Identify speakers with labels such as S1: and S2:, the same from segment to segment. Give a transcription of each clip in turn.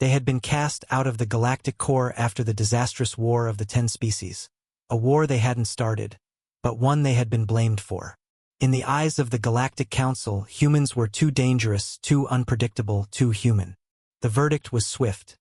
S1: They had been cast out of the galactic core after the disastrous War of the 10 Species. A war they hadn't started, but one they had been blamed for. In the eyes of the Galactic Council, humans were too dangerous, too unpredictable, too human. The verdict was swift.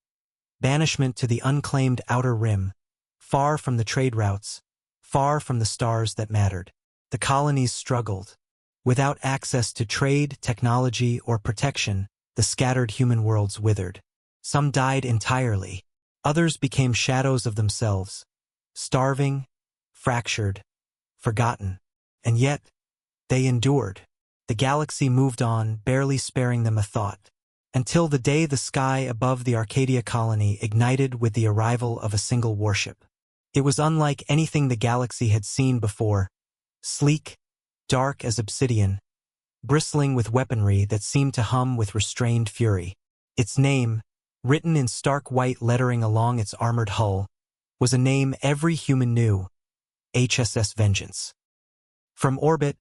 S1: Banishment to the unclaimed outer rim, far from the trade routes, far from the stars that mattered. The colonies struggled. Without access to trade, technology, or protection, the scattered human worlds withered. Some died entirely. Others became shadows of themselves, starving, fractured, forgotten. And yet, they endured. The galaxy moved on, barely sparing them a thought, until the day the sky above the Arcadia colony ignited with the arrival of a single warship. It was unlike anything the galaxy had seen before, sleek, dark as obsidian, bristling with weaponry that seemed to hum with restrained fury. Its name, written in stark white lettering along its armored hull, was a name every human knew: HSS Vengeance. From orbit,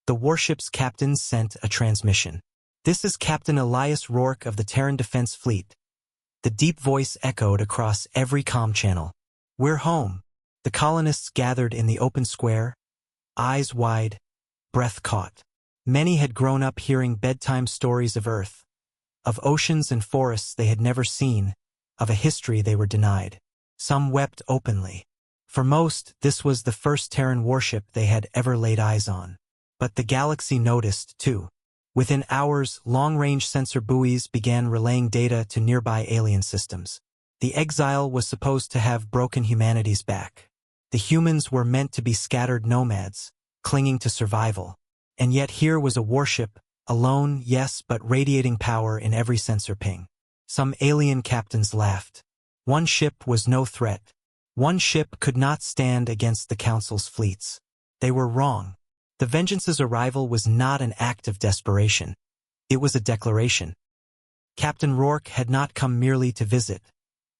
S1: the warship's captain sent a transmission. "This is Captain Elias Rourke of the Terran Defense Fleet." The deep voice echoed across every comm channel. "We're home." The colonists gathered in the open square, eyes wide, breath caught. Many had grown up hearing bedtime stories of Earth, of oceans and forests they had never seen, of a history they were denied. Some wept openly. For most, this was the first Terran warship they had ever laid eyes on. But the galaxy noticed, too. Within hours, long-range sensor buoys began relaying data to nearby alien systems. The Exile was supposed to have broken humanity's back. The humans were meant to be scattered nomads, clinging to survival. And yet here was a warship, alone, yes, but radiating power in every sensor ping. Some alien captains laughed. One ship was no threat. One ship could not stand against the Council's fleets. They were wrong. The Vengeance's arrival was not an act of desperation. It was a declaration. Captain Rourke had not come merely to visit.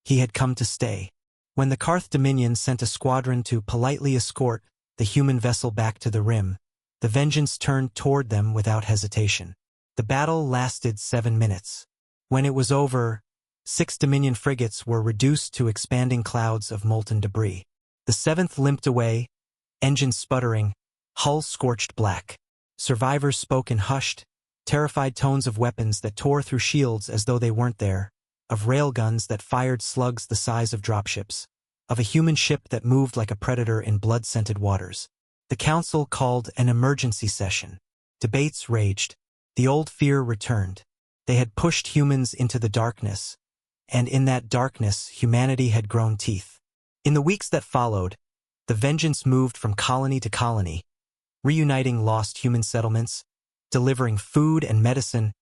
S1: He had come to stay. When the Karth Dominion sent a squadron to politely escort the human vessel back to the rim, the Vengeance turned toward them without hesitation. The battle lasted 7 minutes. When it was over, 6 Dominion frigates were reduced to expanding clouds of molten debris. The 7th limped away, engines sputtering, hull scorched black. Survivors spoke in hushed, terrified tones of weapons that tore through shields as though they weren't there, of railguns that fired slugs the size of dropships, of a human ship that moved like a predator in blood-scented waters. The Council called an emergency session. Debates raged. The old fear returned. They had pushed humans into the darkness, and in that darkness humanity had grown teeth. In the weeks that followed, the Vengeance moved from colony to colony, reuniting lost human settlements, delivering food and medicine,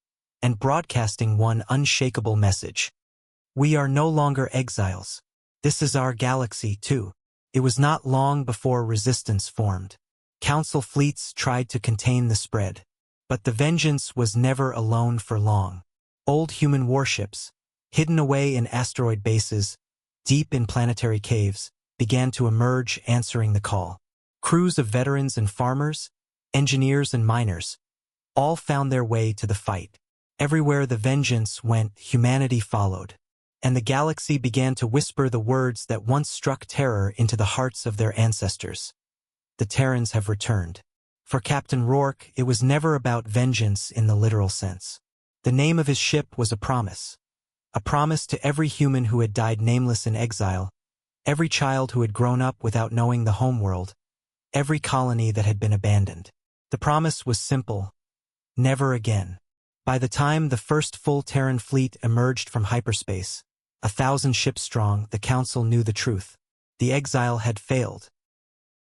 S1: and broadcasting one unshakable message. We are no longer exiles. This is our galaxy, too. It was not long before resistance formed. Council fleets tried to contain the spread. But the Vengeance was never alone for long. Old human warships, hidden away in asteroid bases, deep in planetary caves, began to emerge, answering the call. Crews of veterans and farmers, engineers and miners, all found their way to the fight. Everywhere the Vengeance went, humanity followed. And the galaxy began to whisper the words that once struck terror into the hearts of their ancestors. The Terrans have returned. For Captain Rourke, it was never about vengeance in the literal sense. The name of his ship was a promise to every human who had died nameless in exile, every child who had grown up without knowing the homeworld, every colony that had been abandoned. The promise was simple: never again. By the time the first full Terran fleet emerged from hyperspace, 1,000 ships strong, the Council knew the truth. The Exile had failed.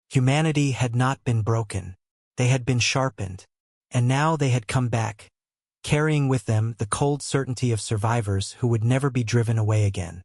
S1: Humanity had not been broken. They had been sharpened. And now they had come back, carrying with them the cold certainty of survivors who would never be driven away again.